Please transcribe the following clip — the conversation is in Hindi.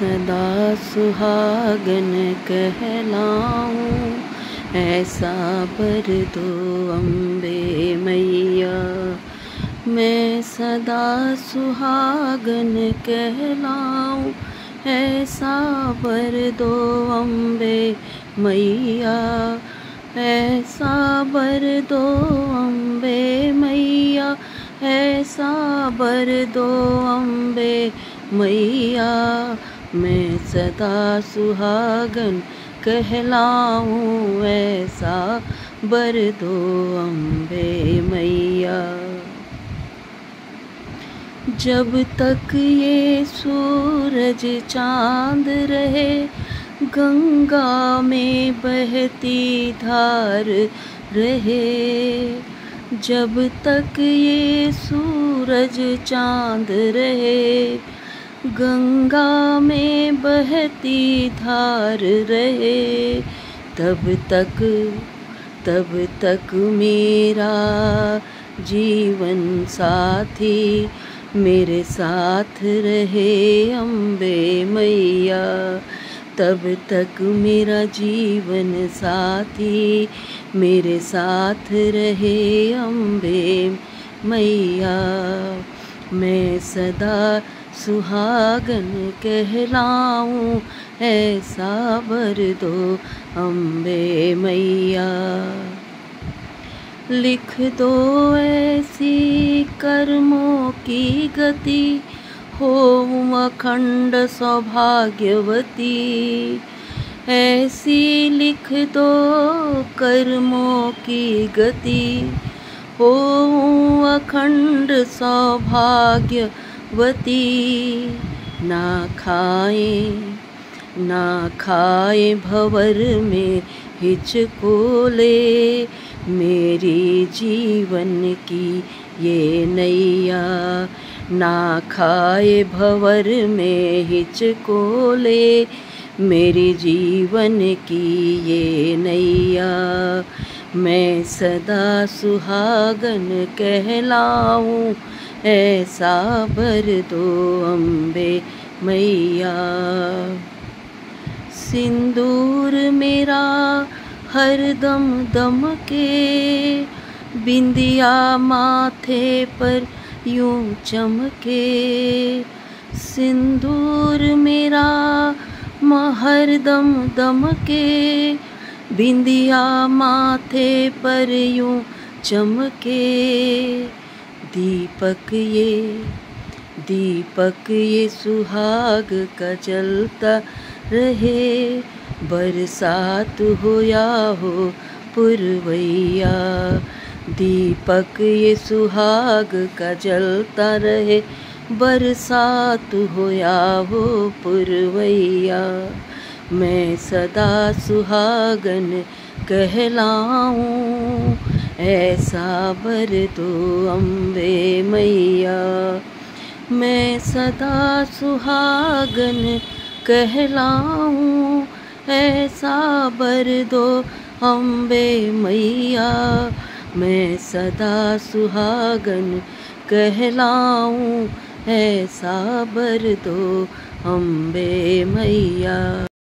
सदा सुहागन कहलाऊं, ऐसा बर दो अम्बे मैया। मैं सदा सुहागन कहलाऊं, ऐसा बर दो अम्बे मैया। ऐसा बर दो अम्बे मैया, ऐसा बर दो अम्बे मैया। मैं सदा सुहागन कहलाऊं, ऐसा बर दो अम्बे मैया। जब तक ये सूरज चांद रहे, गंगा में बहती धार रहे। जब तक ये सूरज चांद रहे, गंगा में बहती धार रहे। तब तक मेरा जीवन साथी मेरे साथ रहे अम्बे मैया। तब तक मेरा जीवन साथी मेरे साथ रहे अम्बे मैया। मैं सदा सुहागन कहलाऊं, ऐसा बर दो अम्बे मैया। लिख दो ऐसी कर्मों की गति, होऊं अखंड सौभाग्यवती। ऐसी लिख दो कर्मों की गति, होऊं अखंड सौभाग्यवती। ना खाए भंवर में हिचकोले, मेरी जीवन की ये नैया। ना खाए भंवर में हिचकोले, मेरी जीवन की ये नैया। मैं सदा सुहागन कहलाऊं, ऐसा बर दो अम्बे मैया। सिंदूर मेरा हरदम दमके, बिंदिया माथे पर यूं चमके। सिंदूर मेरा हरदम दमके, बिंदिया माथे पर यूं चमके। दीपक ये सुहाग का जलता रहे, बरसात हो या हो पुरवैया। दीपक ये सुहाग का जलता रहे, बरसात हो या हो पुरवैया। मैं सदा सुहागन कहलाऊं, ऐसा बर दो अम्बे मैया। मैं सदा सुहागन कहलाऊं, ऐसा बर दो अम्बे मैया। मैं सदा सुहागन कहलाऊं, ऐसा बर दो अम्बे मैया।